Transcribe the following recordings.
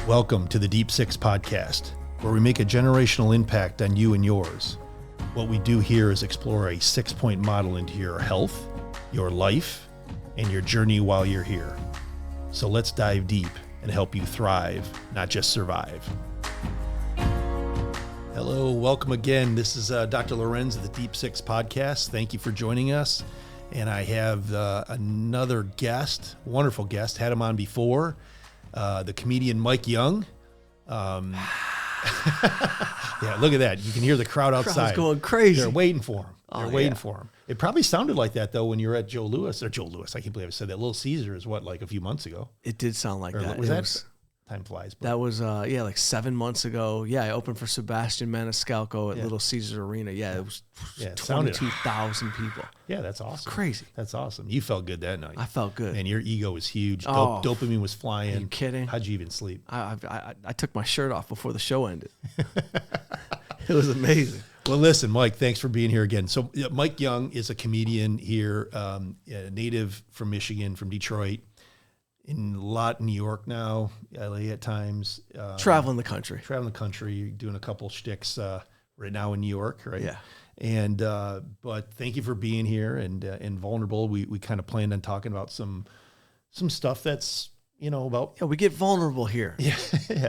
Welcome to the Deep Six podcast, where we make a generational impact on you and yours. What we do here is explore a 6-point model into your health, your life, and your journey while you're here. So let's dive deep and help you thrive, not just survive. Hello, welcome again. This is Dr. Lewerenz of the Deep Six podcast. Thank you for joining us. And I have another guest, wonderful guest, had him on before. The comedian Mike Young. Yeah, look at that. You can hear the crowd outside. Crowd's going crazy. They're waiting for him. They're waiting for him. It probably sounded like that, though, when you were at Joe Louis. I can't believe I said that. Little Caesar is what, like a few months ago? It did sound like that. Was that? Time flies. But. That was, like 7 months ago. Yeah, I opened for Sebastian Maniscalco at Little Caesars Arena. Yeah, it was 22,000 people. Yeah, that's awesome. It's crazy. That's awesome. You felt good that night. I felt good. And your ego was huge. Oh, dopamine was flying. Are you kidding? How'd you even sleep? I took my shirt off before the show ended. It was amazing. Well, listen, Mike, thanks for being here again. So Mike Young is a comedian here, native from Michigan, from Detroit, in a lot in New York now, LA at times. Traveling the country. You're doing a couple shticks right now in New York, right? Yeah. And but thank you for being here and vulnerable. We kind of planned on talking about some stuff that's, about. Yeah, we get vulnerable here. Yeah.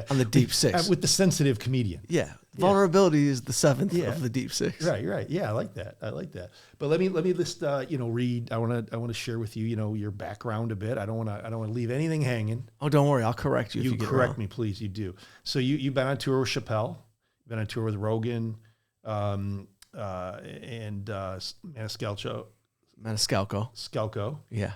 On the Deep Six. With the sensitive comedian. Yeah. Vulnerability is the seventh of the Deep Six. Right. Yeah, I like that. But let me just read. I want to share with you, your background a bit. I don't want to leave anything hanging. Oh, don't worry. I'll correct you if you get it correct wrong. me, please. You do. So you've been on tour with Chappelle. You've been on tour with Rogan, and Maniscalco. Yeah.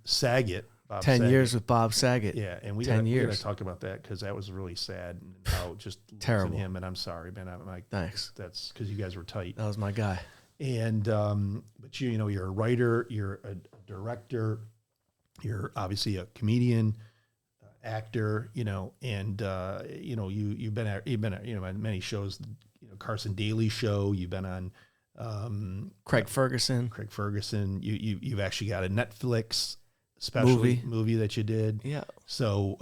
Saget. 10 years with Bob Saget. Yeah, and we 10 gotta, years. We gotta talk about that because that was really sad. And how just terrible. Losing him, and I'm sorry, man. I'm like, thanks. That's because you guys were tight. That was my guy. And but you're a writer, you're a director, you're obviously a comedian, actor, and you've been on many shows, Carson Daly Show. You've been on Craig Ferguson. You've actually got a Netflix special movie that you did. Yeah. So,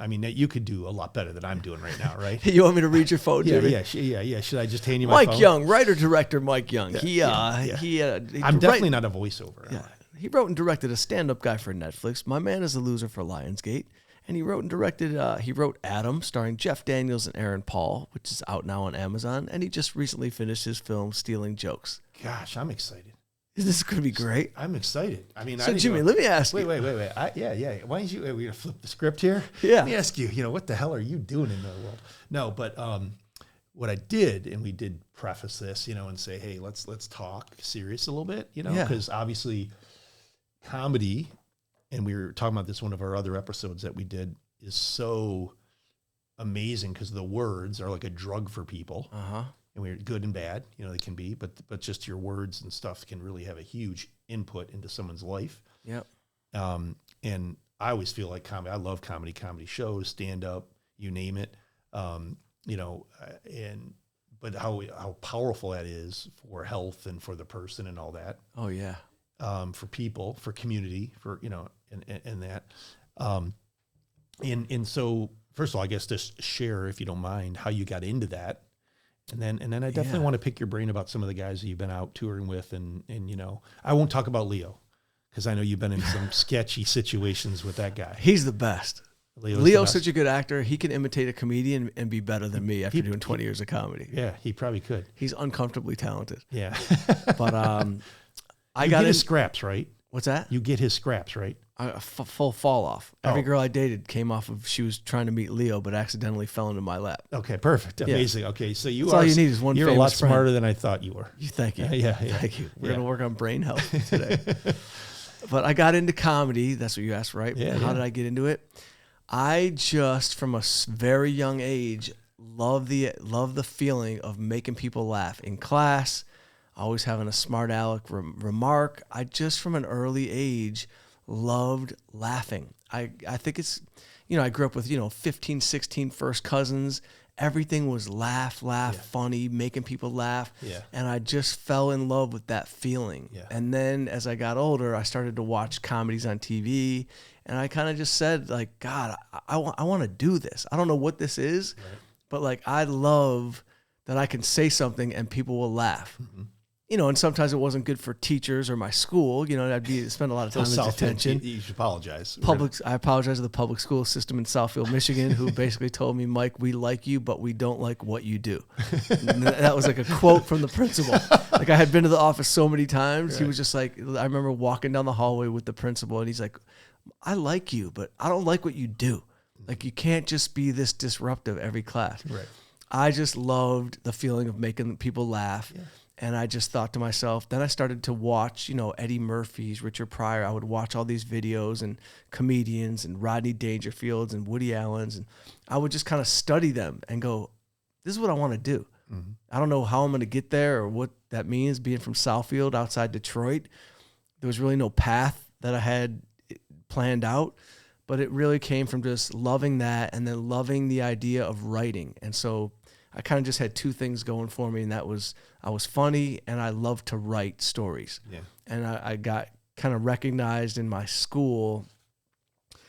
you could do a lot better than I'm doing right now, right? You want me to read your phone? Yeah. Should I just hand you my phone? Mike Young, writer-director Mike Young. I'm definitely not a voiceover. Yeah. He wrote and directed a stand-up guy for Netflix. My Man is a Loser for Lionsgate. And he wrote and directed, he wrote Adam, starring Jeff Daniels and Aaron Paul, which is out now on Amazon. And he just recently finished his film, Stealing Jokes. Gosh, I'm excited. This is going to be great. I'm excited. So Jimmy, let me ask you. Wait. Yeah. Why don't we're going to flip the script here? Yeah. Let me ask you, what the hell are you doing in the world? No, but what I did, and we did preface this, and say, hey, let's talk serious a little bit, because obviously comedy, and we were talking about this one of our other episodes that we did, is so amazing because the words are like a drug for people. Uh-huh. And we're good and bad, they can be, but just your words and stuff can really have a huge input into someone's life. Yep. And I always feel like comedy. I love comedy shows, stand up, you name it. But how powerful that is for health and for the person and all that. Oh yeah. For people, for community, for and that. And so first of all, I guess just share, if you don't mind, how you got into that. And then I definitely want to pick your brain about some of the guys that you've been out touring with, and I won't talk about Leo because I know you've been in some sketchy situations with that guy. He's the best. Leo's such a good actor. He can imitate a comedian and be better than me after doing 20 years of comedy. Yeah, he probably could. He's uncomfortably talented. Yeah. But I got his scraps, right? What's that? You get his scraps, right? A full fall off. Every girl I dated came off of, she was trying to meet Leo, but accidentally fell into my lap. Okay, perfect. Amazing. Yeah. Okay, so all you need is one. You're a lot friend. smarter than I thought you were. Thank you. Yeah. Thank you. We're going to work on brain health today. But I got into comedy. That's what you asked, right? Yeah. How did I get into it? I just, from a very young age, love the feeling of making people laugh in class, always having a smart aleck remark. I just, from an early age, loved laughing. I think it's, I grew up with, 15, 16 first cousins. Everything was laugh, funny, making people laugh. Yeah. And I just fell in love with that feeling. Yeah. And then as I got older, I started to watch comedies on TV. And I kind of just said, like, God, I want to do this. I don't know what this is, but like, I love that I can say something and people will laugh. Mm-hmm. And sometimes it wasn't good for teachers or my school. I'd spend a lot of time in detention. You should apologize. I apologize to the public school system in Southfield, Michigan, who basically told me, Mike, we like you, but we don't like what you do. And that was like a quote from the principal. Like I had been to the office so many times. Right. He was just like, I remember walking down the hallway with the principal and he's like, I like you, but I don't like what you do. Like you can't just be this disruptive every class. Right. I just loved the feeling of making people laugh. Yeah. And I just thought to myself, then I started to watch, Eddie Murphy's, Richard Pryor. I would watch all these videos and comedians and Rodney Dangerfields and Woody Allen's. And I would just kind of study them and go, this is what I want to do. Mm-hmm. I don't know how I'm going to get there or what that means being from Southfield outside Detroit. There was really no path that I had planned out, but it really came from just loving that and then loving the idea of writing. And so I kind of just had two things going for me, and that was I was funny and I loved to write stories. Yeah. And I got kind of recognized in my school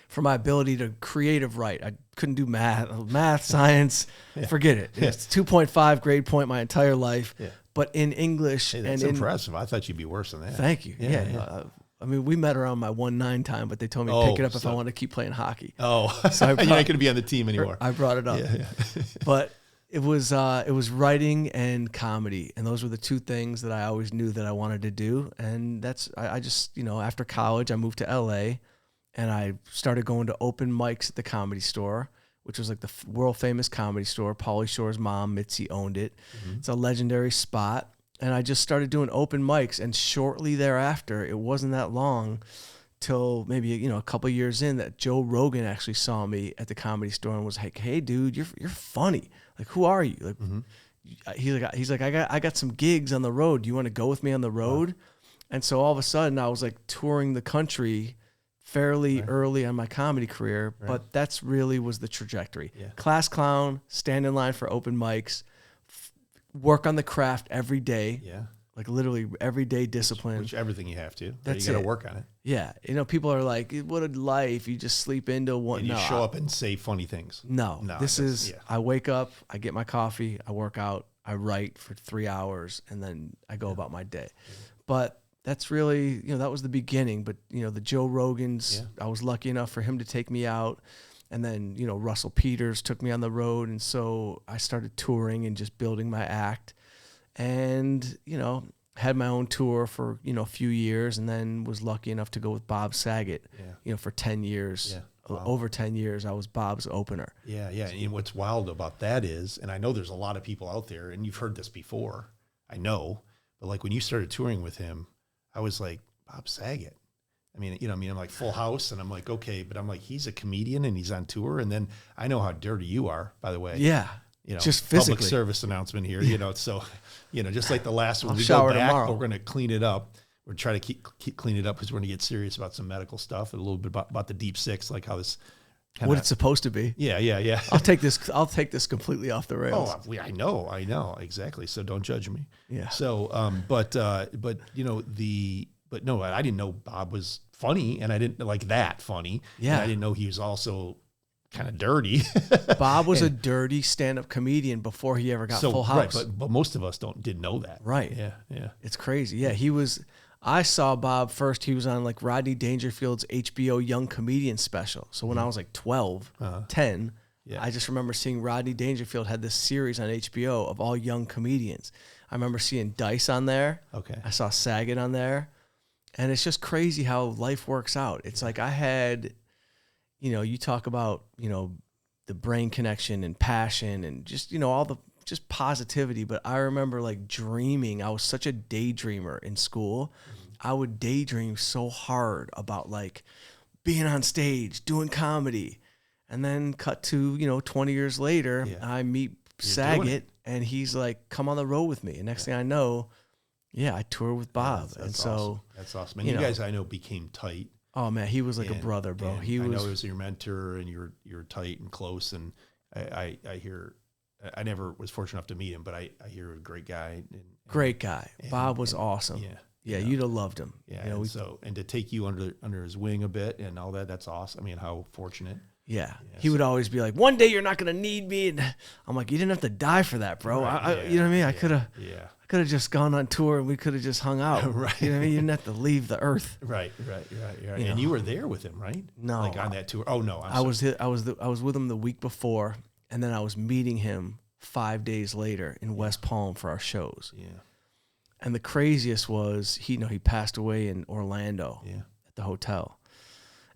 for my ability to creative write. I couldn't do math, science, forget it. It's 2.5 grade point my entire life. Yeah. But in English, that's impressive. I thought you'd be worse than that. Thank you. Yeah. I mean, we met around my 1-9 time, but they told me to pick it up if I wanted to keep playing hockey. Oh, so you're not going to be on the team anymore. I brought it up. Yeah. But it was writing and comedy, and those were the two things that I always knew that I wanted to do. And I just, after college, I moved to LA, and I started going to open mics at the Comedy Store, which was like the world famous comedy store. Pauly Shore's mom, Mitzi, owned it. Mm-hmm. It's a legendary spot. And I just started doing open mics, and shortly thereafter, it wasn't that long till maybe a couple years in that Joe Rogan actually saw me at the Comedy Store and was like, "Hey, dude, you're funny. Like, who are you?" Like, he's like, I got some gigs on the road. Do you want to go with me on the road? Wow. And so all of a sudden, I was like touring the country fairly early on my comedy career, but that's really was the trajectory. Yeah. Class clown, stand in line for open mics. Work on the craft every day. Yeah. Like literally everyday discipline. Which everything you have to. That's you got to work on it. Yeah. People are like, what a life. You just sleep into one. And you show up and say funny things. No. This is, I wake up, I get my coffee, I work out, I write for 3 hours, and then I go about my day. Yeah. But that's really, that was the beginning. But, the Joe Rogans, I was lucky enough for him to take me out. And then, Russell Peters took me on the road. And so I started touring and just building my act and, had my own tour for, a few years and then was lucky enough to go with Bob Saget, for 10 years. Yeah. Wow. Over 10 years, I was Bob's opener. Yeah, yeah. And what's wild about that is, and I know there's a lot of people out there, and you've heard this before, I know, but like when you started touring with him, I was like, Bob Saget. I'm like Full House, and I'm like, okay, but I'm like, he's a comedian and he's on tour. And then I know how dirty you are, by the way. Yeah. Just physically. Public service announcement here, so, just like the last one, we go back, tomorrow. We're going to clean it up. We're trying to keep clean it up because we're going to get serious about some medical stuff and a little bit about the deep six, like how this what it's supposed to be. Yeah. I'll take this completely off the rails. Oh, I know. Exactly. So don't judge me. Yeah. So, but no, I didn't know Bob was funny, and I didn't like that funny. Yeah. And I didn't know he was also kind of dirty. Bob was a dirty stand-up comedian before he ever got Full House. Right, but most of us didn't know that. Right. Yeah. It's crazy. Yeah, he was. I saw Bob first. He was on like Rodney Dangerfield's HBO Young Comedian special. So when I was like 12, 10, I just remember seeing Rodney Dangerfield had this series on HBO of all young comedians. I remember seeing Dice on there. Okay. I saw Saget on there. And it's just crazy how life works out. It's like I had, you talk about, the brain connection and passion and just, all the just positivity. But I remember like dreaming. I was such a daydreamer in school. Mm-hmm. I would daydream so hard about like being on stage, doing comedy. And then cut to, 20 years later, I meet Saget and he's like, come on the road with me. And next thing I know, I toured with Bob. That's awesome. That's awesome. And you guys, I know, became tight. Oh man, he was like a brother, bro. I know he was your mentor, and you're tight and close. And I hear, I never was fortunate enough to meet him, but I hear a great guy. Great guy. Bob was awesome. Yeah, you'd have loved him. Yeah, and to take you under his wing a bit and all that, that's awesome. I mean, how fortunate. Yeah. He would always be like, one day you're not going to need me. And I'm like, you didn't have to die for that, bro. Right, you know what I mean? I could have just gone on tour and we could have just hung out. Right. You know what I mean? You didn't have to leave the earth. Right. And you were there with him, right? No. Like on that tour. Oh no. I was with him the week before, and then I was meeting him 5 days later in West Palm for our shows. Yeah. And the craziest was he passed away in Orlando at the hotel.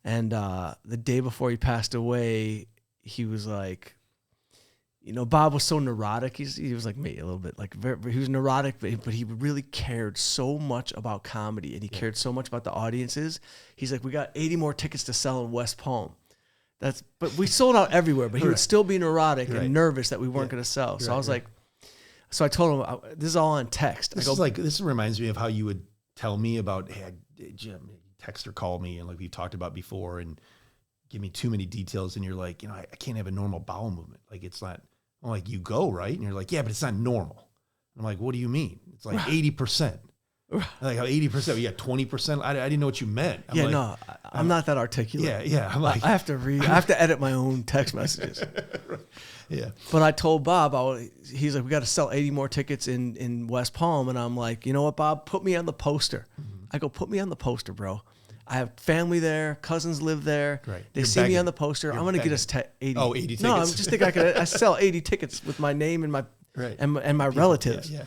And the day before he passed away, he was like, Bob was so neurotic. He was like me a little bit. Like he was neurotic, but he really cared so much about comedy, and he cared so much about the audiences. He's like, we got 80 more tickets to sell in West Palm. But we sold out everywhere. But he would still be neurotic and nervous that we weren't going to sell. So I was like. So I told him, this is all on text. This reminds me of how you would tell me about, hey, Jim, text or call me, and like we talked about before, and give me too many details, and you're like, I can't have a normal bowel movement. Like it's not, I'm like, you go, right? And you're like, yeah, but it's not normal. I'm like, what do you mean? It's like 80%. Like how 80%, you got 20%. I didn't know what you meant. I'm not that articulate. Yeah. I'm like, I have to edit my own text messages. Yeah. But I told Bob, he's like, we got to sell 80 more tickets in West Palm. And I'm like, you know what, Bob, put me on the poster. Mm-hmm. I go, put me on the poster, bro. I have family there. Cousins live there. Right. They see me on the poster. I'm going to get us 80. Oh, 80 tickets. No, I'm just thinking I sell 80 tickets with my name and my and my relatives. Yeah.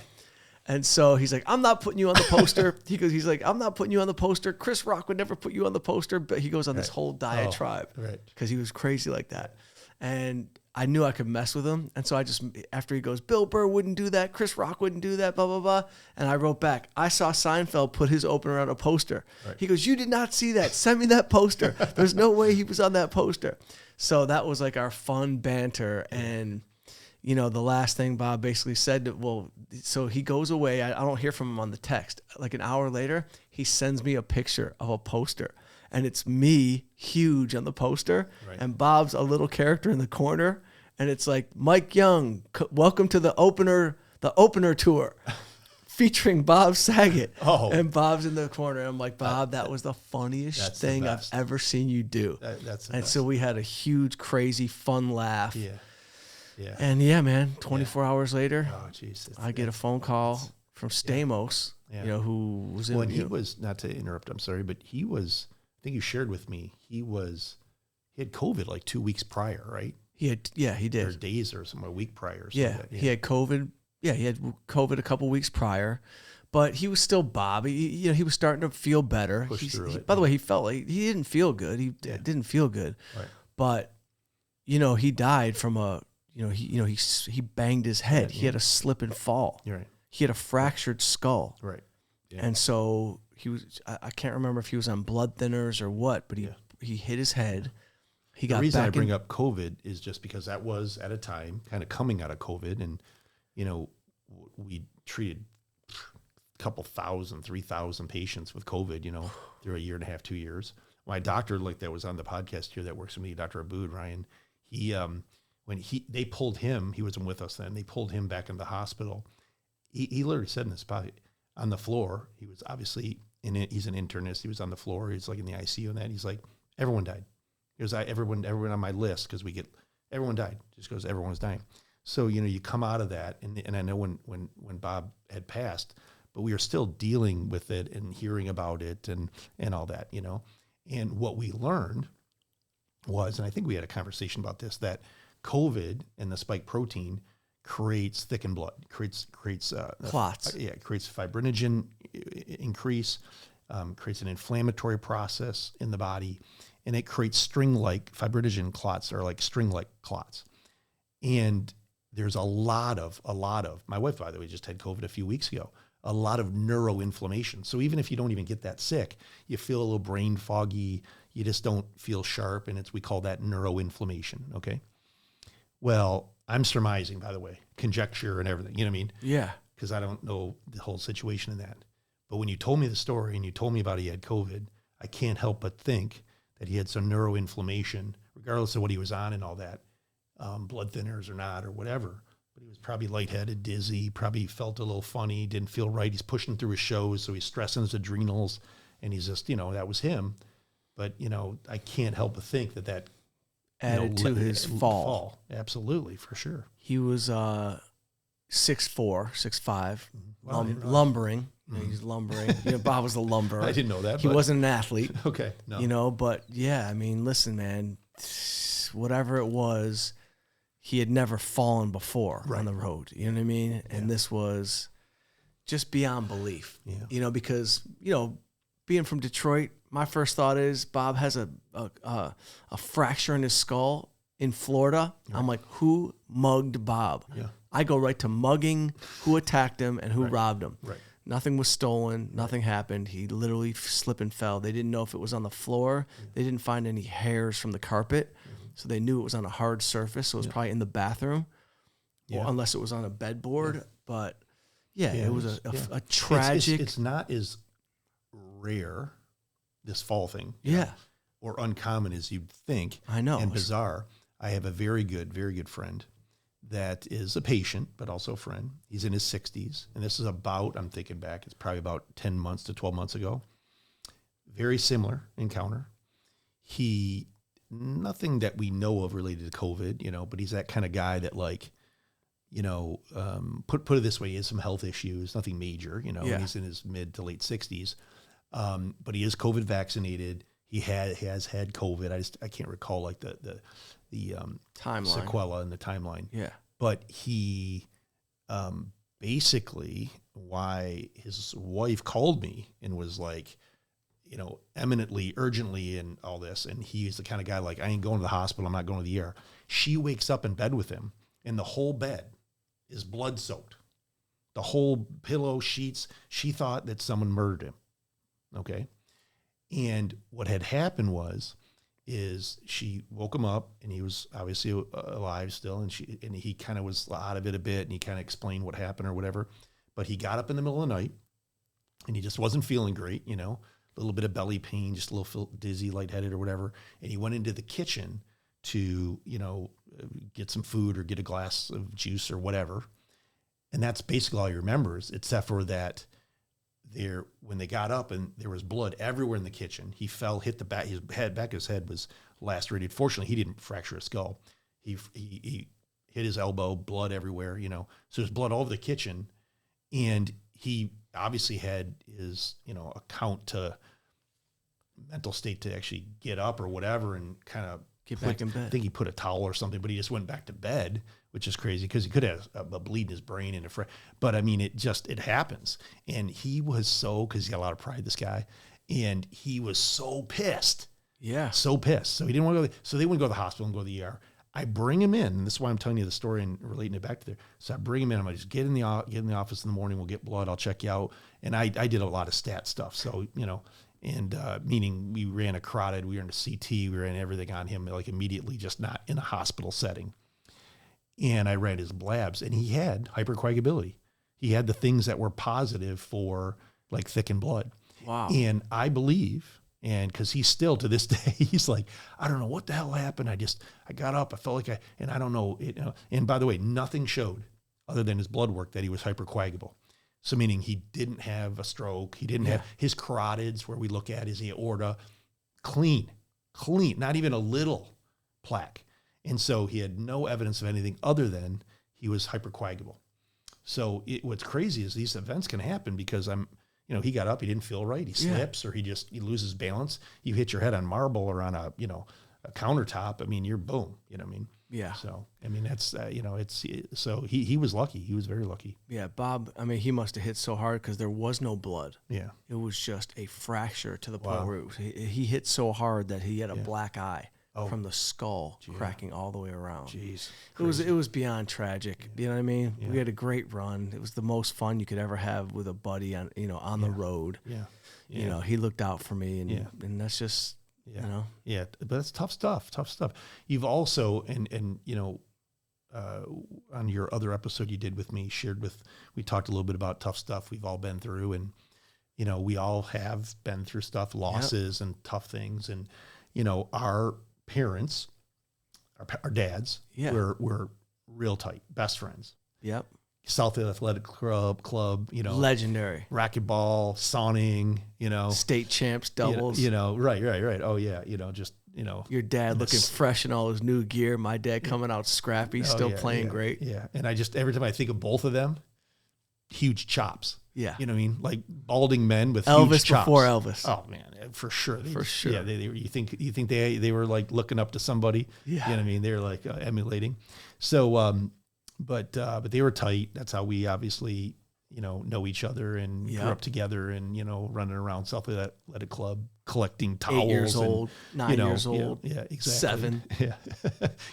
And so he's like, I'm not putting you on the poster. He's like, I'm not putting you on the poster. Chris Rock would never put you on the poster. But he goes on this whole diatribe. Right. Because he was crazy like that. And I knew I could mess with him. And so I just, after he goes, Bill Burr wouldn't do that. Chris Rock wouldn't do that, blah, blah, blah. And I wrote back, I saw Seinfeld put his opener on a poster. Right. He goes, you did not see that. Send me that poster. There's no way he was on that poster. So that was like our fun banter. And, the last thing Bob basically said, so he goes away. I don't hear from him on the text. Like an hour later, he sends me a picture of a poster. And it's me, huge on the poster, and Bob's a little character in the corner, and it's like, Mike Young, welcome to the opener tour, featuring Bob Saget. Oh. And Bob's in the corner. I'm like, Bob, that was the funniest thing I've ever seen you do. That's the and best. So we had a huge, crazy, fun laugh. Yeah. Yeah. And man, 24 hours later, I get a phone call from Stamos, who was in. Well, he was, not to interrupt, I'm sorry, but he was. I think you shared with me, he had COVID like 2 weeks prior, right? He did. Or days or a week prior. He had COVID. Yeah, he had COVID a couple weeks prior, but he was still Bob. He was starting to feel better. By the way, he felt like he didn't feel good. He didn't feel good. Right. But, he died from he banged his head. He had a slip and fall. You're right. He had a fractured skull. Right. Yeah. And so he was, I can't remember if he was on blood thinners or what, but he hit his head. The reason I bring up COVID is just because that was at a time kind of coming out of COVID, and we treated a couple thousand, 3,000 patients with COVID, through a year and a half, 2 years. My doctor, like that was on the podcast here that works with me, Dr. Abood, Ryan, when they pulled him, he wasn't with us then. They pulled him back in the hospital. He literally said in this spot on the floor, he was obviously he's an internist. He was on the floor. He's like in the ICU and that. He's like, everyone died. He goes, everyone on my list, because everyone died. Just goes, everyone's dying. So, you come out of that. And I know when Bob had passed, but we are still dealing with it and hearing about it and all that, And what we learned was, and I think we had a conversation about this, that COVID and the spike protein creates thickened blood, creates clots. It creates fibrinogen increase, creates an inflammatory process in the body, and it creates string-like fibrinogen clots, or like string-like clots. And there's a lot of, my wife, by the way, just had COVID a few weeks ago, a lot of neuroinflammation. So even if you don't even get that sick, you feel a little brain foggy, you just don't feel sharp, and we call that neuroinflammation, okay? Well, I'm surmising, by the way, conjecture and everything, you know what I mean? Yeah. Because I don't know the whole situation in that. But when you told me the story and you told me about he had COVID, I can't help but think that he had some neuroinflammation, regardless of what he was on and all that, blood thinners or not or whatever. But he was probably lightheaded, dizzy, probably felt a little funny, didn't feel right. He's pushing through his shows, so he's stressing his adrenals, and he's just, that was him. But, I can't help but think that added to his fall. Absolutely, for sure. He was 6'4", 6'5", Wow, lumbering. He's lumbering. Bob was a lumberer. I didn't know that. He wasn't an athlete. Okay. No. But yeah, I mean, listen, man, whatever it was, he had never fallen before on the road. You know what I mean? And this was just beyond belief. Yeah. Because, being from Detroit, my first thought is Bob has a fracture in his skull in Florida. Right. I'm like, who mugged Bob? Yeah. I go right to mugging, who attacked him, and who robbed him. Right. Nothing was stolen. Nothing happened. He literally slipped and fell. They didn't know if it was on the floor. They didn't find any hairs from the carpet. So they knew it was on a hard surface. So it was probably in the bathroom, or unless it was on a bedboard. But it was a tragic. It's not as rare, this fall thing. Or uncommon as you'd think. I know. And bizarre. I have a very good friend that is a patient, but also a friend. He's in his 60s. And this is I'm thinking back, it's probably about 10 months to 12 months ago. Very similar encounter. Nothing that we know of related to COVID, but he's that kind of guy that put it this way, he has some health issues, nothing major, and he's in his mid to late 60s. But he is COVID vaccinated. He has had COVID. I can't recall the timeline, sequela and the timeline. Yeah. But he, basically why his wife called me and was like, eminently, urgently and all this. And he's the kind of guy like, I ain't going to the hospital. I'm not going to the ER. She wakes up in bed with him and the whole bed is blood soaked. The whole pillow, sheets. She thought that someone murdered him. Okay. And what had happened is she woke him up and he was obviously alive still. And he kind of was out of it a bit and he kind of explained what happened or whatever, but he got up in the middle of the night and he just wasn't feeling great, a little bit of belly pain, just a little dizzy, lightheaded or whatever. And he went into the kitchen to, get some food or get a glass of juice or whatever. And that's basically all he remembers, except for that when they got up and there was blood everywhere in the kitchen. He fell, hit the back, back of his head was lacerated. Fortunately, he didn't fracture his skull. He hit his elbow, blood everywhere, So there's blood all over the kitchen. And he obviously had his, account to mental state to actually get up or whatever and kind of get back in bed. I think he put a towel or something, but he just went back to bed, which is crazy because he could have a bleed in his brain and but I mean, it happens. And he was because he got a lot of pride, this guy, and he was so pissed. Yeah. So pissed. So he didn't want to go. So they wouldn't go to the hospital and go to the ER. I bring him in, and this is why I'm telling you the story and relating it back to there. So I bring him in. I'm like, just get in the office in the morning. We'll get blood. I'll check you out. And I did a lot of stat stuff. So, and meaning we ran a carotid, we ran a CT, we ran everything on him, like immediately, just not in a hospital setting. And I ran his blabs, and he had hypercoagulability. He had the things that were positive for like thickened blood. Wow. And I believe, and because he's still to this day, he's like, I don't know what the hell happened. I got up, I felt like and I don't know. And by the way, nothing showed other than his blood work that he was hypercoagulable. So meaning he didn't have a stroke. He didn't have his carotids where we look at his aorta clean, not even a little plaque. And so he had no evidence of anything other than he was hypercoagulable. So what's crazy is these events can happen because he got up, he didn't feel right. He slips or he loses balance. You hit your head on marble or on a countertop. I mean, you're boom, you know what I mean? Yeah. So, I mean, that's, so he was lucky. He was very lucky. Yeah. Bob, I mean, he must have hit so hard because there was no blood. Yeah. It was just a fracture to the point where he hit so hard that he had a black eye from the skull cracking all the way around. Jeez. It was beyond tragic. You know what I mean? Yeah. We had a great run. It was the most fun you could ever have with a buddy on the road. Yeah. He looked out for me and that's just, Yeah, but that's tough stuff. You've also, on your other episode you did with me, we talked a little bit about tough stuff we've all been through. And we all have been through stuff, losses and tough things. And, our parents, our dads were real tight, best friends. Yep. Southfield Athletic Club, legendary racquetball, sawing, state champs, doubles. Right. Oh yeah. Your dad looking fresh in all his new gear. My dad coming out scrappy, still playing great. Yeah. And every time I think of both of them, huge chops. Yeah. You know what I mean? Like balding men with Elvis huge chops. before Elvis. Oh man, for sure. Yeah. You think they were like looking up to somebody? Yeah. You know what I mean? They were like emulating. So, but they were tight. That's how we obviously, know each other and grew up together and, running around South Athletic Club, collecting towels. 8 years old, 9 years old. Yeah, exactly. 7.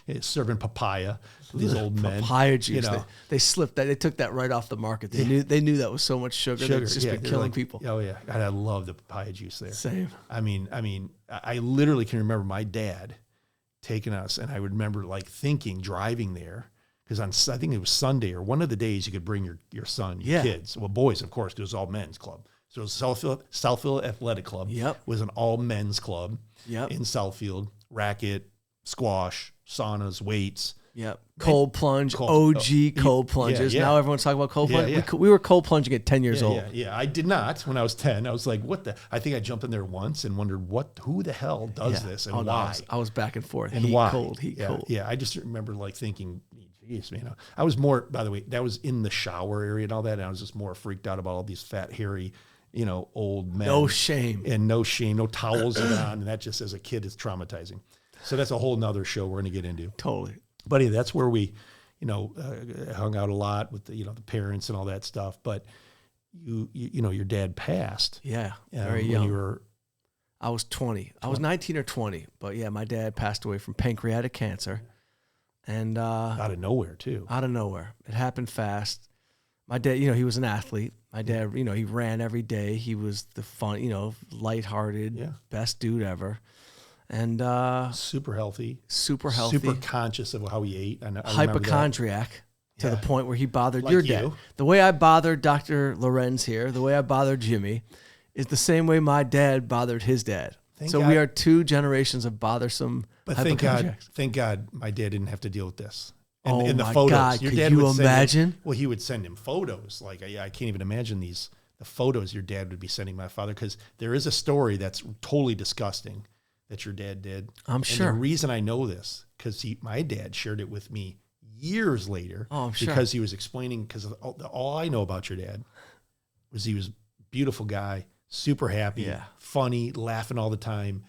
Yeah. Serving papaya to these old men. Papaya juice. They slipped that. They took that right off the market. They knew that was so much sugar. It's just been killing people. Oh yeah. God, I love the papaya juice there. Same. I mean, I literally can remember my dad taking us, and I would remember driving there. Because I think it was Sunday or one of the days you could bring your son, your kids. Well, boys, of course, because it was all men's club. So it was Southfield Athletic Club was an all men's club in Southfield. Racket, squash, saunas, weights. Yep. Cold plunge, OG cold plunges. Now everyone's talking about cold plunge. Yeah. We were cold plunging at 10 years old. Yeah. I did not when I was 10. I was like, what the? I think I jumped in there once and wondered who the hell does this and why? I was back and forth. And heat why? Cold. Yeah. I just remember thinking, geez, man. I was more, by the way, that was in the shower area and all that. And I was just more freaked out about all these fat, hairy, old men. No shame. And no towels on. And that just as a kid is traumatizing. So that's a whole nother show we're going to get into. Totally. But anyway, that's where we, hung out a lot with the parents and all that stuff. But your dad passed. Yeah. Very young. You were, I was 20. I was 19 or 20. But yeah, my dad passed away from pancreatic cancer. And out of nowhere too. Out of nowhere. It happened fast. My dad, he was an athlete. My dad, he ran every day. He was the fun, lighthearted, best dude ever. And super healthy, super conscious of how he ate. Hypochondriac to the point where he bothered your dad. The way I bothered Dr. Lewerenz here, the way I bothered Jimmy, is the same way my dad bothered his dad. So we are 2 generations of bothersome. But thank God, my dad didn't have to deal with this. And, in the photos, God, your could dad you would imagine? He would send him photos. Like I can't even imagine the photos your dad would be sending my father, because there is a story that's totally disgusting that your dad did. I'm sure. And the reason I know this, because my dad shared it with me years later. Oh, I'm sure. Because he was explaining, because all I know about your dad was he was a beautiful guy, super happy, funny, laughing all the time.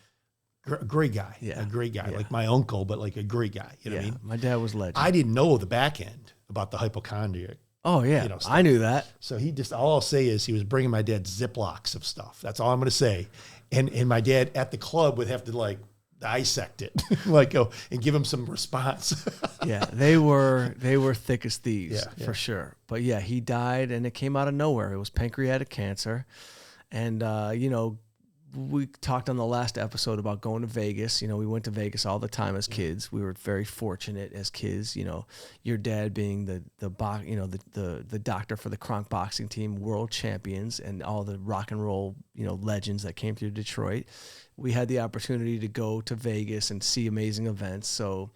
Great guy. A great guy. Like my uncle, but like a great guy. You know what I mean? My dad was legend. I didn't know the back end about the hypochondriac. Oh, yeah. I knew that. So all I'll say is he was bringing my dad Ziplocs of stuff. That's all I'm going to say. And my dad at the club would have to dissect it, and give him some response. Yeah, they were thick as thieves for sure. But yeah, he died, and it came out of nowhere. It was pancreatic cancer, and we talked on the last episode about going to Vegas. We went to Vegas all the time as kids. We were very fortunate as kids. Your dad being the doctor for the Kronk boxing team, world champions, and all the rock and roll legends that came through Detroit. We had the opportunity to go to Vegas and see amazing events. So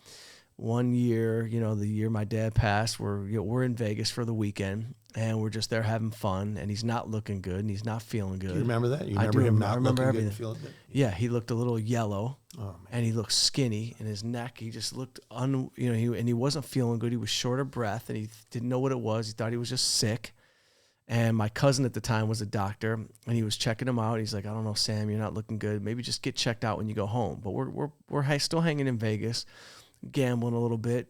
one year, the year my dad passed, we're in Vegas for the weekend, and we're just there having fun, and he's not looking good, and he's not feeling good. Do you remember that? You remember him not looking everything. Good and feeling good? Yeah, he looked a little yellow, and he looked skinny in his neck. He just looked, and he wasn't feeling good. He was short of breath, and he didn't know what it was. He thought he was just sick. And my cousin at the time was a doctor, and he was checking him out. He's like, I don't know, Sam, you're not looking good. Maybe just get checked out when you go home. But we're still hanging in Vegas, gambling a little bit,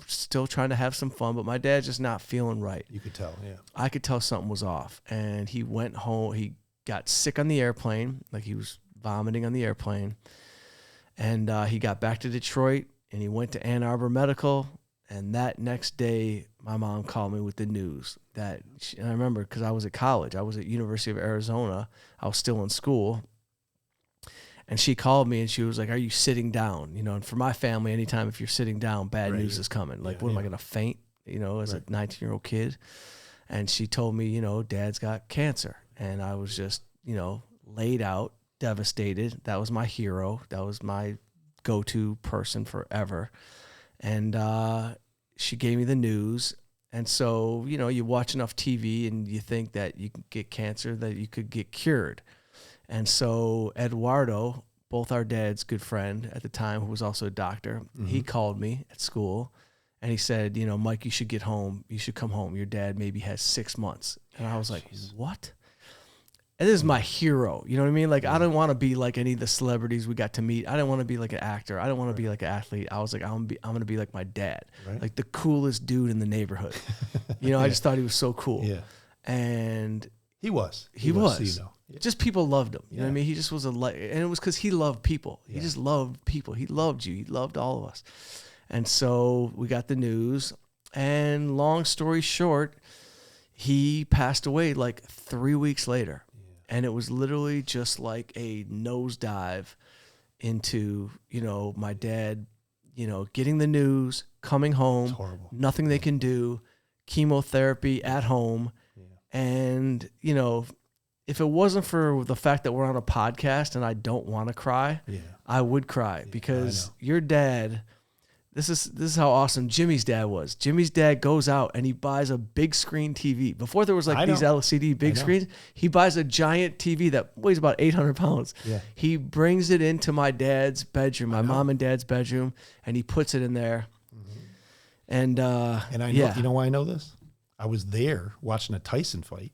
still trying to have some fun. But my dad's just not feeling right. You could tell, yeah. I could tell something was off. And he went home. He got sick on the airplane, like he was vomiting on the airplane. And he got back to Detroit, and he went to Ann Arbor Medical. And that next day, my mom called me with the news and I remember, because I was at college. I was at University of Arizona. I was still in school. And she called me, and she was like, are you sitting down? And for my family, anytime if you're sitting down, bad news is coming. Like, what am I going to faint, as a 19-year-old kid? And she told me, Dad's got cancer. And I was just, laid out, devastated. That was my hero. That was my go-to person forever. And she gave me the news. And so, you watch enough TV and you think that you can get cancer, that you could get cured. And so Eduardo, both our dad's good friend at the time, who was also a doctor, he called me at school and he said, Mike, you should get home. You should come home. Your dad maybe has 6 months. And I was like, what? And this is my hero. You know what I mean? Like, I don't want to be like any of the celebrities we got to meet. I didn't want to be like an actor. I didn't want to be like an athlete. I was like, I'm going to be like my dad, like the coolest dude in the neighborhood. I just thought he was so cool. Yeah. And he was. Just people loved him. You know what I mean? He just was and it was because he loved people. He just loved people. He loved you. He loved all of us. And so we got the news, and long story short, he passed away like 3 weeks later. And it was literally just like a nosedive into, my dad, getting the news, coming home, nothing they can do, chemotherapy at home. Yeah. And, if it wasn't for the fact that we're on a podcast and I don't want to cry, I would cry because your dad... This is how awesome Jimmy's dad was. Jimmy's dad goes out and he buys a big screen TV. Before there was like these LCD big screens, he buys a giant TV that weighs about 800 pounds. Yeah. He brings it into my dad's bedroom, my mom and dad's bedroom, and he puts it in there. And I know, you know why I know this? I was there watching a Tyson fight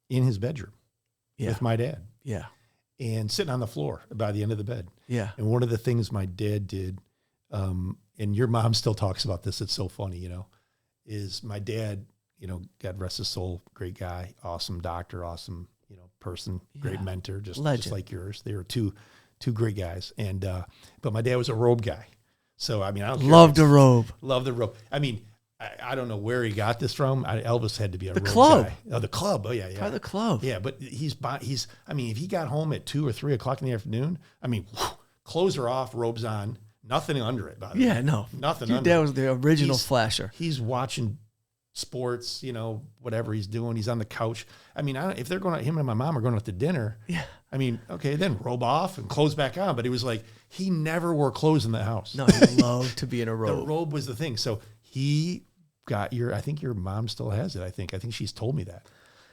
in his bedroom with my dad. Yeah. And sitting on the floor by the end of the bed. Yeah. And one of the things my dad did, and your mom still talks about this, it's so funny, is my dad, God rest his soul, great guy, awesome doctor, awesome, person, great mentor, just like yours. They were two great guys. And, but my dad was a robe guy. So, I mean, I don't care. Loved a robe. Loved the robe. I mean, I don't know where he got this from. Elvis had to be a robe club. guy. Oh, the club. Oh, yeah. By the club. Yeah, but I mean, if he got home at 2 or 3 o'clock in the afternoon, I mean, clothes are off, robes on. Nothing under it, by the way. Yeah, no. Nothing Your under dad it. was the original flasher. He's watching sports, whatever he's doing. He's on the couch. I mean, if they're going out, him and my mom are going out to dinner. Yeah. I mean, okay, then robe off and clothes back on. But it was like, he never wore clothes in the house. No, he loved to be in a robe. The robe was the thing. So he got I think your mom still has it, I think. I think she's told me that.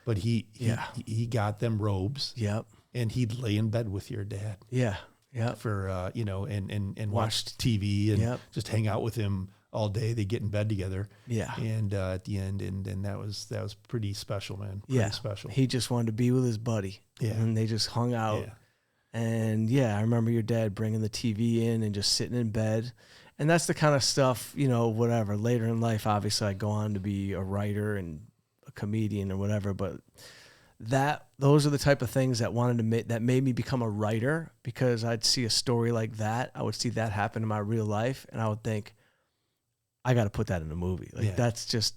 But he got them robes. Yep. And he'd lay in bed with your dad. Yeah. Yeah, for and watched TV and just hang out with him all day. They get in bed together. Yeah, and at the end, and that was pretty special, man. Pretty special. He just wanted to be with his buddy. Yeah, and they just hung out. Yeah. And I remember your dad bringing the TV in and just sitting in bed, and that's the kind of stuff whatever. Later in life, obviously, I go on to be a writer and a comedian or whatever, but. Those are the type of things that made me become a writer, because I'd see a story like that. I would see that happen in my real life, and I would think, I got to put that in a movie. Like that's just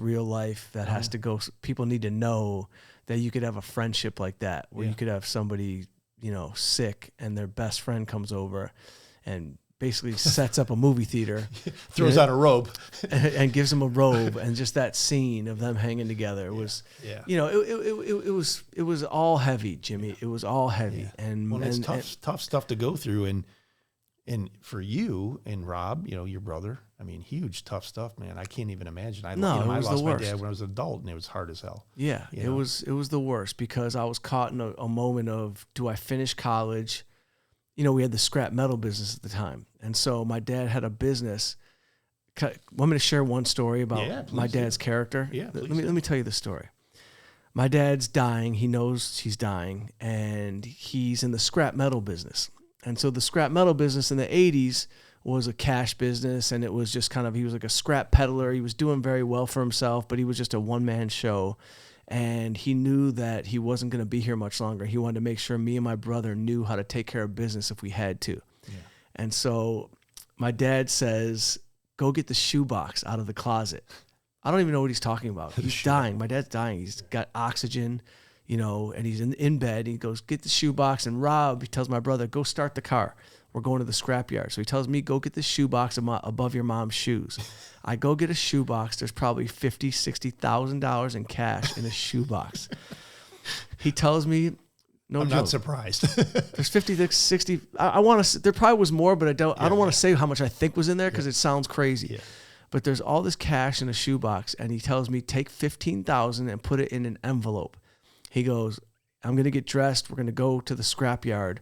real life. That has to go. People need to know that you could have a friendship like that, where you could have somebody, sick, and their best friend comes over and basically sets up a movie theater, throws out a robe and gives them a robe. And just that scene of them hanging together was, it was all heavy, Jimmy. It was all heavy. Yeah. And it's tough stuff to go through. And for you and Rob, your brother, I mean, huge, tough stuff, man. I can't even imagine. I lost my dad when I was an adult, and it was hard as hell. Yeah, it was the worst, because I was caught in a moment of, do I finish college? We had the scrap metal business at the time. And so my dad had a business. Want me to share one story about my dad's character? Yeah, let me tell you the story. My dad's dying. He knows he's dying, and he's in the scrap metal business. And so the scrap metal business in the 80s was a cash business, and it was just he was like a scrap peddler. He was doing very well for himself, but he was just a one-man show. And he knew that he wasn't going to be here much longer. He wanted to make sure me and my brother knew how to take care of business if we had to. Yeah. And so my dad says, go get the shoebox out of the closet. I don't even know what he's talking about. He's dying. My dad's dying. He's got oxygen, and he's in bed. He goes, get the shoebox. And Rob, he tells my brother, go start the car. We're going to the scrapyard. So he tells me, go get the shoebox above your mom's shoes. I go get a shoebox. There's probably $50,000, $60,000 in cash in a shoebox. He tells me, No I'm joke. not surprised. There's 50, 60. I want to. There probably was more, but I don't want to say how much I think was in there because it sounds crazy. Yeah. But there's all this cash in a shoebox, and he tells me take $15,000 and put it in an envelope. He goes, I'm gonna get dressed. We're gonna go to the scrap yard.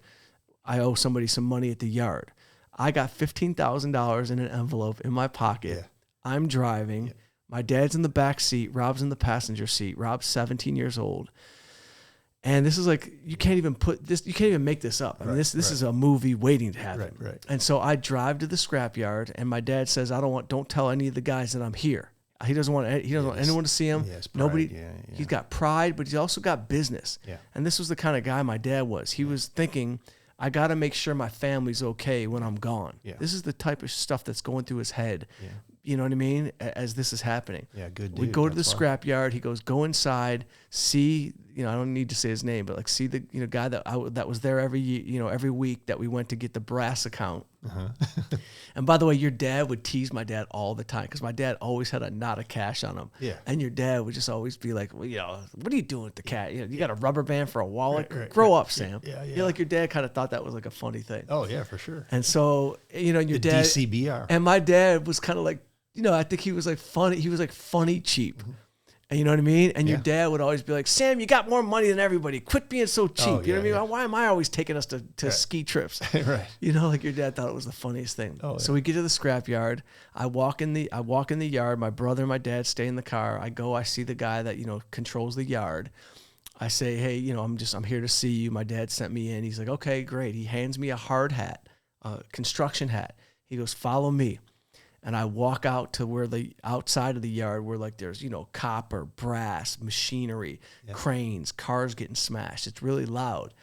I owe somebody some money at the yard. I got $15,000 in an envelope in my pocket. Yeah. I'm driving. Yeah. My dad's in the back seat. Rob's in the passenger seat. Rob's 17 years old. And this is like, you can't even make this up. I mean, this is a movie waiting to happen. Right. And so I drive to the scrapyard, and my dad says, don't tell any of the guys that I'm here. He doesn't want anyone to see him. Yes, nobody. Yeah. He's got pride, but he's also got business. Yeah. And this was the kind of guy my dad was. He was thinking, I got to make sure my family's okay when I'm gone. Yeah. This is the type of stuff that's going through his head. Yeah. You know what I mean? As this is happening. Yeah, good dude. We go to the scrapyard. He goes, go inside, see, I don't need to say his name, but like see the guy that was there every week that we went to get the brass account. Uh-huh. And by the way, your dad would tease my dad all the time because my dad always had a knot of cash on him. Yeah. And your dad would just always be like, well, what are you doing with the cash? You got a rubber band for a wallet? Grow up, Sam. Yeah. Like your dad kind of thought that was like a funny thing. Oh, yeah, for sure. And so, your the dad. DCBR. And my dad was kind of like, I think he was like funny. He was like funny cheap. Mm-hmm. And you know what I mean? And your dad would always be like, Sam, you got more money than everybody. Quit being so cheap. You know what I mean? Yeah. Why am I always taking us to ski trips? Right. Like your dad thought it was the funniest thing. Oh, so we get to the scrapyard. I walk in the yard. My brother and my dad stay in the car. I see the guy that, controls the yard. I say, hey, I'm here to see you. My dad sent me in. He's like, okay, great. He hands me a hard hat, a construction hat. He goes, follow me. And I walk out to where the outside of the yard where like there's, copper, brass, machinery, cranes, cars getting smashed. It's really loud.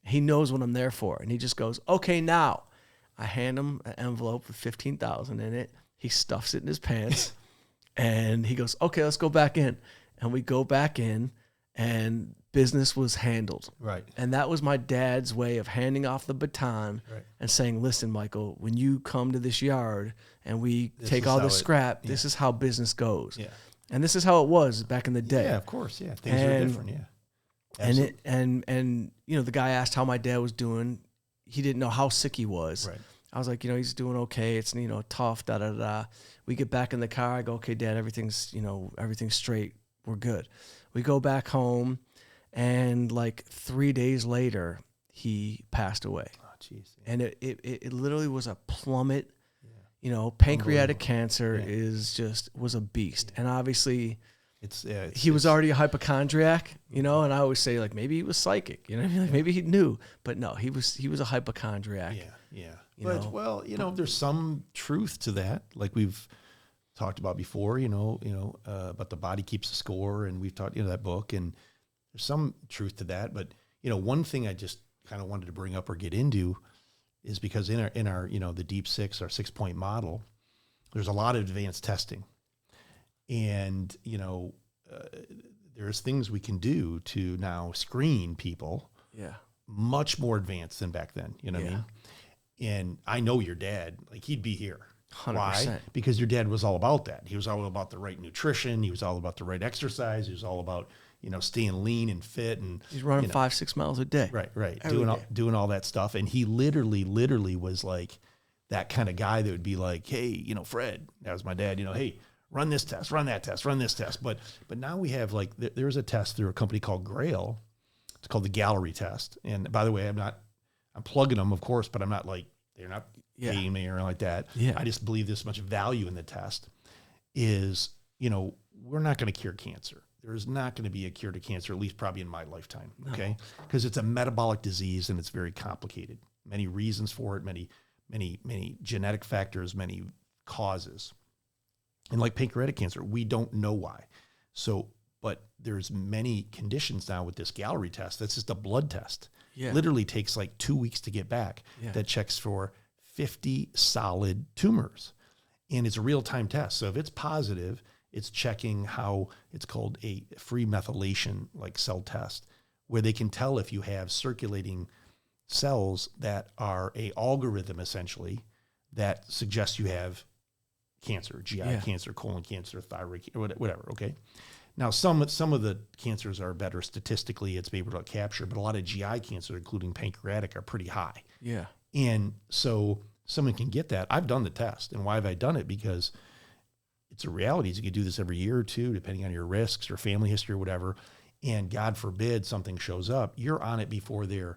He knows what I'm there for. And he just goes, okay, now. I hand him an envelope with $15,000 in it. He stuffs it in his pants. And he goes, okay, let's go back in. And we go back in, and business was handled. Right. And that was my dad's way of handing off the baton and saying, listen, Michael, when you come to this yard and we take all the scrap, this is how business goes. Yeah. And this is how it was back in the day. Yeah, of course. Yeah. Things are different. Yeah. Absolutely. And the guy asked how my dad was doing. He didn't know how sick he was. Right. I was like, he's doing okay. It's, tough, da-da-da. We get back in the car. I go, okay, Dad, everything's straight. We're good. We go back home. And like 3 days later, he passed away. Oh, jeez. Yeah. And it literally was a plummet. Yeah. Pancreatic cancer was a beast. And obviously he was already a hypochondriac, and I always say like maybe he was psychic, like maybe he knew, but no, he was a hypochondriac. Yeah. But there's some truth to that. Like we've talked about before, about the body keeps a score, and we've talked, that book, and there's some truth to that, but one thing I just kind of wanted to bring up or get into is because in our the Deep Six, our 6-point model, there's a lot of advanced testing, and there's things we can do to now screen people. Yeah, much more advanced than back then. You know what I mean? And I know your dad, like he'd be here. 100%. Why? Because your dad was all about that. He was all about the right nutrition. He was all about the right exercise. He was all about staying lean and fit, and he's running 5-6 miles a day. Right. Doing all that stuff. And he literally was like that kind of guy that would be like, hey, Fred, that was my dad, hey, run this test, run that test, run this test. But now we have like, there's a test through a company called Grail. It's called the Gallery test. And by the way, I'm plugging them, of course, but I'm not like, they're not paying me or anything like that. Yeah. I just believe there's much value in the test is, we're not going to cure cancer. There is not going to be a cure to cancer, at least probably in my lifetime, okay? Because it's a metabolic disease and it's very complicated. Many reasons for it, many genetic factors, many causes. And like pancreatic cancer, we don't know why. So, but there's many conditions now with this Gallery test. That's just a blood test. Yeah. Literally takes like 2 weeks to get back. Yeah. That checks for 50 solid tumors. And it's a real-time test. So if it's positive, it's checking how it's called a free methylation like cell test, where they can tell if you have circulating cells that are a algorithm essentially that suggests you have cancer, GI cancer, colon cancer, thyroid, whatever. Okay. Now, some of the cancers are better statistically, it's able to capture, but a lot of GI cancer, including pancreatic, are pretty high. Yeah. And so someone can get that. I've done the test. And why have I done it? Because it's a reality. You can do this every year or two, depending on your risks or family history or whatever. And God forbid something shows up, you're on it before you're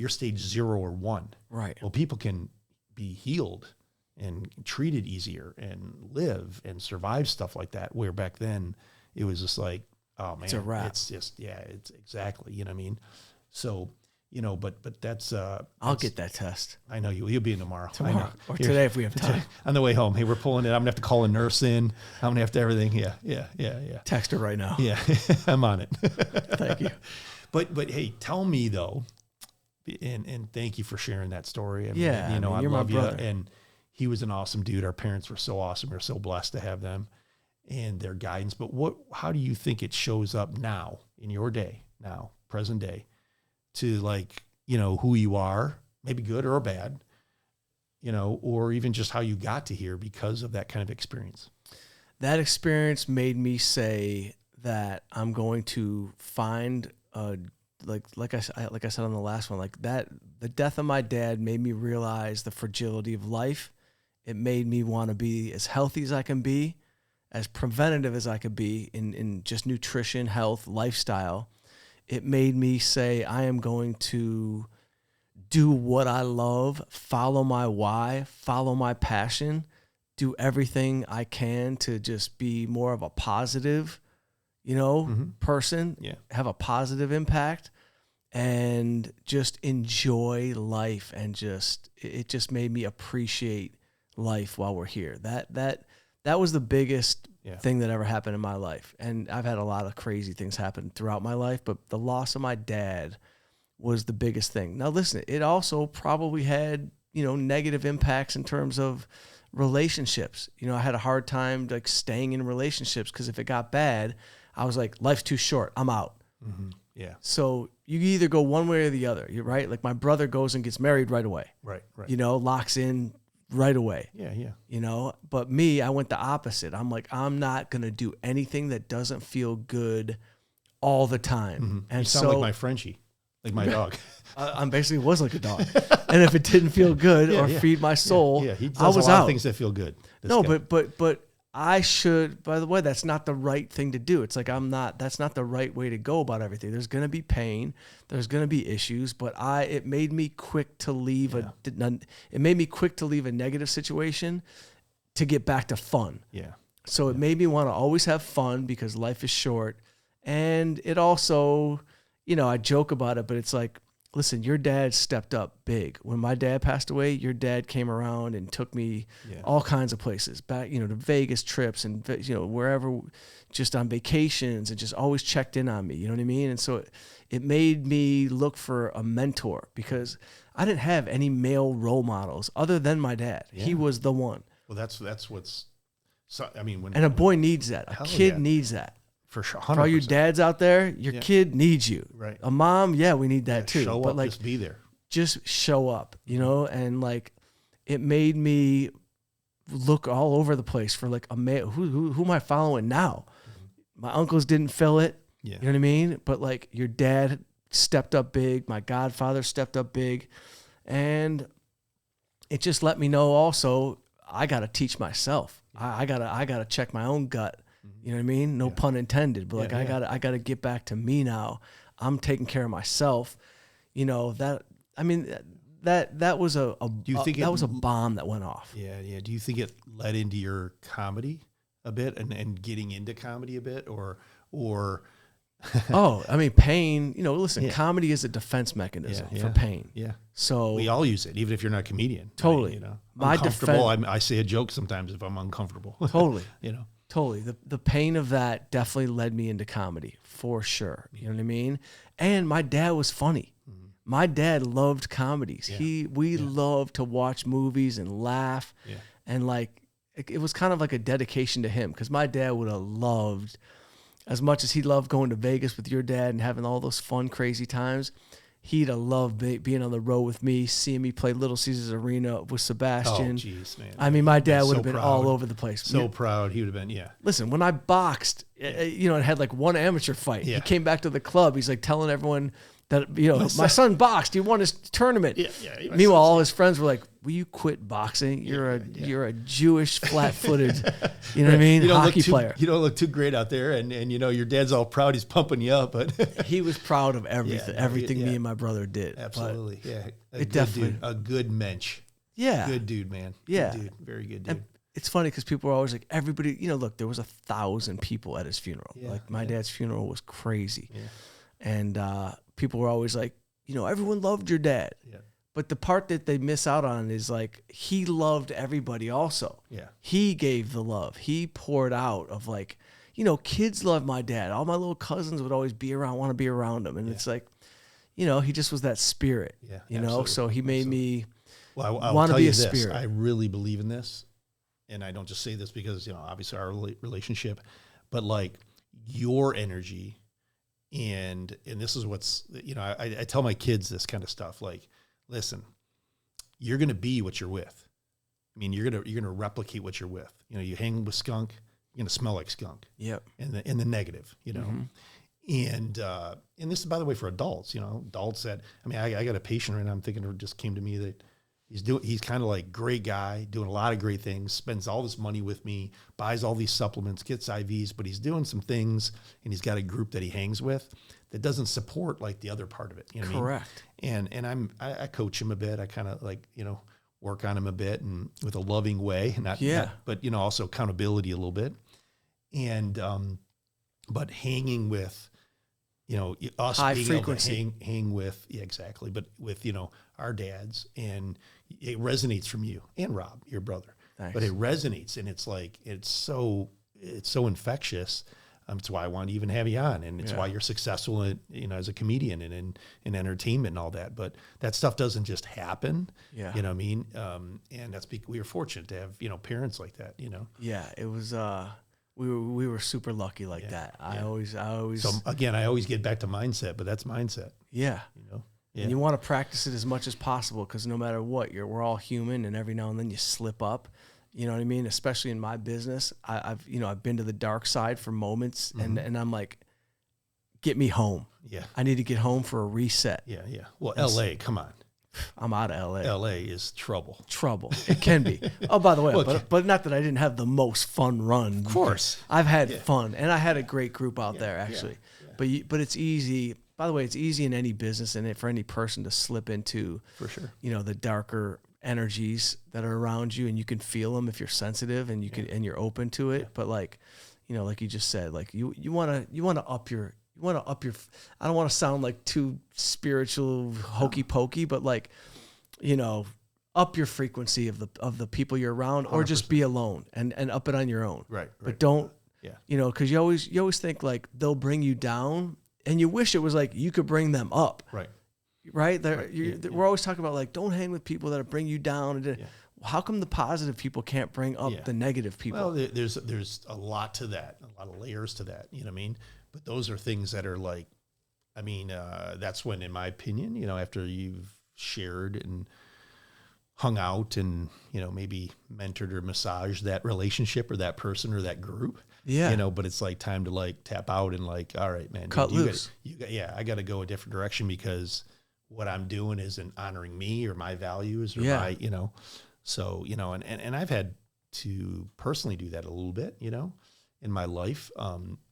stage 0 or 1. Right. Well, people can be healed and treated easier and live and survive stuff like that. Where back then it was just like, oh man, it's a wrap. It's just, it's exactly, you know what I mean? So, but that's, I'll get that test. I know you'll be in tomorrow. Or today if we have time. On the way home. Hey, we're pulling it. I'm gonna have to call a nurse in. I'm gonna have to everything. Yeah. Text her right now. Yeah. I'm on it. Thank you. But hey, tell me though, and thank you for sharing that story. I mean, I love my brother. you. And he was an awesome dude. Our parents were so awesome. We're so blessed to have them and their guidance. But how do you think it shows up now in your day, now, present day, to who you are, maybe good or bad, or even just how you got to here because of that kind of experience? That experience made me say that I'm going to find like I said on the last one, like that, the death of my dad made me realize the fragility of life. It made me want to be as healthy as I can be, as preventative as I could be in just nutrition, health, lifestyle. It made me say, I am going to do what I love, follow my why, follow my passion, do everything I can to just be more of a positive, person, have a positive impact, and just enjoy life. And it just made me appreciate life while we're here. That was the biggest thing that ever happened in my life. And I've had a lot of crazy things happen throughout my life, but the loss of my dad was the biggest thing. Now listen, it also probably had, negative impacts in terms of relationships. I had a hard time staying in relationships because if it got bad, I was like, life's too short, I'm out. Mm-hmm. Yeah. So you either go one way or the other, right? Like my brother goes and gets married right away. Right. Locks in right away. Yeah. But me, I went the opposite. I'm like, I'm not going to do anything that doesn't feel good all the time. Mm-hmm. And you sound like my Frenchie, like my dog. I basically was like a dog. And if it didn't feel good or feed my soul, he does I was a lot out. of things that feel good. But I should, by the way, that's not the right thing to do. It's like, that's not the right way to go about everything. There's going to be pain. There's going to be issues, but it made me quick to leave it made me quick to leave a negative situation to get back to fun. Yeah. So it made me want to always have fun because life is short. And it also, I joke about it, but it's like, listen, your dad stepped up big. When my dad passed away, your dad came around and took me all kinds of places, back, to Vegas trips and, wherever, just on vacations, and just always checked in on me. You know what I mean? And so it made me look for a mentor because I didn't have any male role models other than my dad. Yeah. He was the one. Well, that's what's, so, I mean, and a boy needs that. A kid needs that. For sure. 100%. For all you dads out there, your kid needs you. Right. A mom, we need that too. Show up, just be there. Just show up, and it made me look all over the place for a male. Who am I following now? Mm-hmm. My uncles didn't fill it. Yeah. You know what I mean? But your dad stepped up big. My godfather stepped up big. And it just let me know also, I got to teach myself. Yeah. I gotta check my own gut. You know what I mean? No pun intended, but I gotta get back to me now. I'm taking care of myself. That was a bomb that went off. Yeah. Do you think it led into your comedy a bit and getting into comedy a bit or pain, listen, comedy is a defense mechanism for pain. Yeah. So we all use it, even if you're not a comedian. Totally. Right? My uncomfortable. I say a joke sometimes if I'm uncomfortable. Totally. Totally. The pain of that definitely led me into comedy for sure. You know what I mean? And my dad was funny. Mm-hmm. My dad loved comedies. Yeah. We loved to watch movies and laugh. Yeah. And it was kind of like a dedication to him because my dad would have loved, as much as he loved going to Vegas with your dad and having all those fun, crazy times, he'd have loved being on the road with me, seeing me play Little Caesars Arena with Sebastian. Oh, jeez, man. I mean, my dad would so have been proud. all over the place. So proud. He would have been, yeah. Listen, when I boxed, you know, and had like one amateur fight, he came back to the club. He's like telling everyone that, you know, my son boxed. He won his tournament. Yeah. Meanwhile, all his friends were like, will you quit boxing? You're a Jewish, flat-footed, you know what I mean, hockey player. You don't look too great out there, and you know, your dad's all proud. He's pumping you up, but he was proud of everything me and my brother did. Absolutely, Definitely a good mensch. Yeah. Good dude, man. Yeah. Good dude. Very good dude. And it's funny because people are always like, everybody, you know, look, there was 1,000 people at his funeral. Like my dad's funeral was crazy. Yeah. And people were always like, you know, everyone loved your dad. Yeah. But the part that they miss out on is like, he loved everybody also. Yeah. He gave the love. He poured out of like, you know, kids love my dad. All my little cousins would always want to be around him. And it's like, you know, he just was that spirit, you know? So he made me want to be a spirit. I really believe in this. And I don't just say this because, you know, obviously our relationship, but like your energy and this is what's, you know, I tell my kids this kind of stuff. Like, listen, you're going to be what you're with. I mean, you're going to replicate what you're with. You know, you hang with skunk, you're going to smell like skunk. Yep. In the negative, you know. Mm-hmm. And this is, by the way, for adults, you know, adults that, I mean, I got a patient right now, I'm thinking it just came to me that he's kind of like great guy, doing a lot of great things, spends all this money with me, buys all these supplements, gets IVs, but he's doing some things and he's got a group that he hangs with that doesn't support like the other part of it. You know Correct. What I mean? And I coach him a bit. I kind of like, you know, work on him a bit and with a loving way, but you know, also accountability a little bit. And, but hanging with, you know, us high being frequency. Able to hang with, exactly. But with, you know, our dads, and it resonates from you and Rob, your brother. Thanks. But it resonates, and it's like, it's so infectious. It's why I want to even have you on, and it's why you're successful in, you know, as a comedian and in entertainment and all that. But that stuff doesn't just happen. Yeah. You know what I mean? And that's we were fortunate to have, you know, parents like that, you know? Yeah. It was, we were super lucky like that. I always. So again, I always get back to mindset, but that's mindset. Yeah. You know? Yeah. And you want to practice it as much as possible, because no matter what, we're all human, and every now and then you slip up. You know what I mean? Especially in my business, I've been to the dark side for moments, and I'm like, get me home. Yeah, I need to get home for a reset. Yeah. Well, LA, come on. I'm out of LA. LA is trouble. It can be. Oh, by the way, but not that I didn't have the most fun run. Of course, I've had fun, and I had a great group out there actually. Yeah. But it's easy. By the way, it's easy in any business and for any person to slip into, for sure, you know, the darker energies that are around you, and you can feel them if you're sensitive and you can, and you're open to it. But like, you know, like you just said, like you want to up your, I don't want to sound like too spiritual hokey pokey, but like, you know, up your frequency of the people you're around, 100%. Or just be alone and up it on your own. Right. But don't, you know, cause you always think like they'll bring you down, and you wish it was like you could bring them up. Right. Right. We're always talking about like, don't hang with people that bring you down. How come the positive people can't bring up the negative people? Well, there's a lot to that, a lot of layers to that. You know what I mean? But those are things that are like, I mean, that's when, in my opinion, you know, after you've shared and hung out and, you know, maybe mentored or massaged that relationship or that person or that group. Yeah. You know, but it's like time to like tap out and like, all right, man, cut loose. I got to go a different direction, because what I'm doing isn't honoring me or my values or my, you know, so, you know, and I've had to personally do that a little bit, you know, in my life,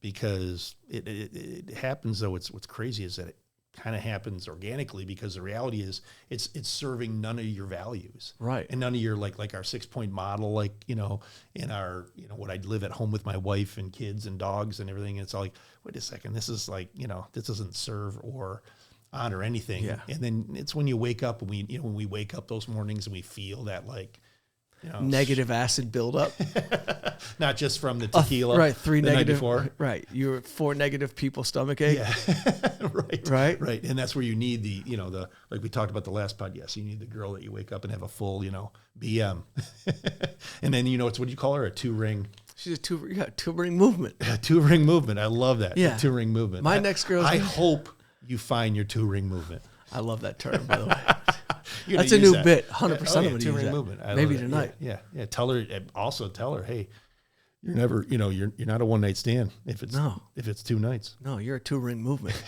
because it happens, though. What's crazy is that it kind of happens organically, because the reality is it's serving none of your values. Right. And none of your, like our 6-point model, like, you know, in our, you know, what I'd live at home with my wife and kids and dogs and everything. And it's all like, wait a second, this is like, you know, this doesn't serve or honor anything. Yeah. And then it's when you wake up, and when we wake up those mornings and we feel that, like, you know, negative acid buildup, not just from the tequila, right? 3 negative, right? You're 4 negative people stomach ache, right. And that's where you need the, you know, the, like we talked about the last podcast, you need the girl that you wake up and have a full, you know, BM, and then, you know, it's, what do you call her? A 2-ring. She's a 2-ring movement. A 2-ring movement. I love that. Yeah, 2-ring movement. My next girl. I hope you find your 2-ring movement. I love that term, by the way. That's a new bit. 100% I'm going to use that. Movement. Maybe tonight. Yeah. Tell her, hey, you're never, you're not a one night stand if it's 2 nights. No, you're a 2-ring movement.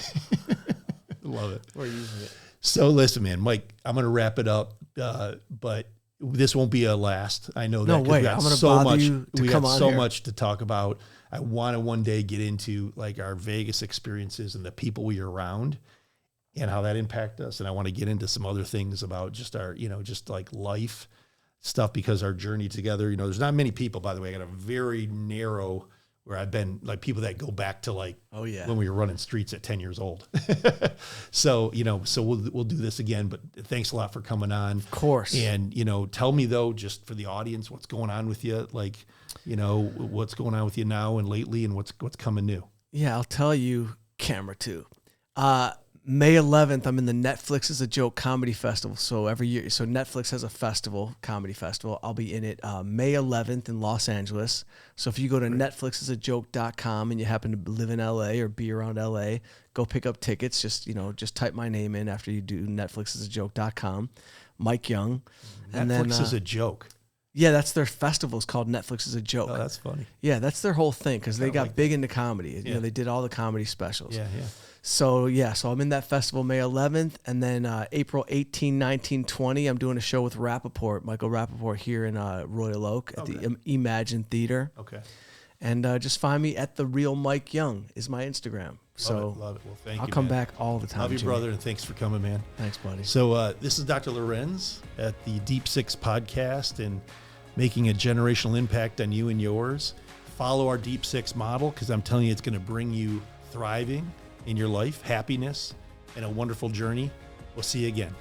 Love it. We're using it. So listen, man, Mike, I'm going to wrap it up, but this won't be a last. I know that. No way. I'm going to bother you to come on We got so here. much to talk about. I want to one day get into like our Vegas experiences and the people we are around and how that impact us. And I want to get into some other things about just our, just like life stuff, because our journey together, there's not many people, by the way. I got a very narrow where I've been like people that go back to like, when we were running streets at 10 years old. So, so we'll do this again, but thanks a lot for coming on. Of course. And, tell me though, just for the audience, what's going on with you? Like, what's going on with you now and lately and what's coming new? Yeah, I'll tell you, camera 2. May 11th, I'm in the Netflix is a Joke Comedy Festival. So every year, Netflix has a festival, comedy festival. I'll be in it May 11th in Los Angeles. So if you go to netflixisajoke.com and you happen to live in LA or be around LA, go pick up tickets. Just type my name in after you do netflixisajoke.com. Mike Young. Netflix is a joke. Yeah, that's their festival. It's called Netflix is a Joke. Oh, that's funny. Yeah, that's their whole thing because they got like big into comedy. Yeah. They did all the comedy specials. Yeah. So I'm in that festival May 11th, and then April 18, 19, 20, I'm doing a show with Michael Rappaport here in Royal Oak at the Imagine Theater. Okay. And just find me at The Real Mike Young is my Instagram. Love it. Well, thank you. I'll come back all the time. Love you, Jimmy. brother, and thanks for coming, man. Thanks, buddy. So this is Dr. Lewerenz at the Deep Six podcast and making a generational impact on you and yours. Follow our Deep Six model because I'm telling you it's going to bring you thriving in your life, happiness, and a wonderful journey. We'll see you again.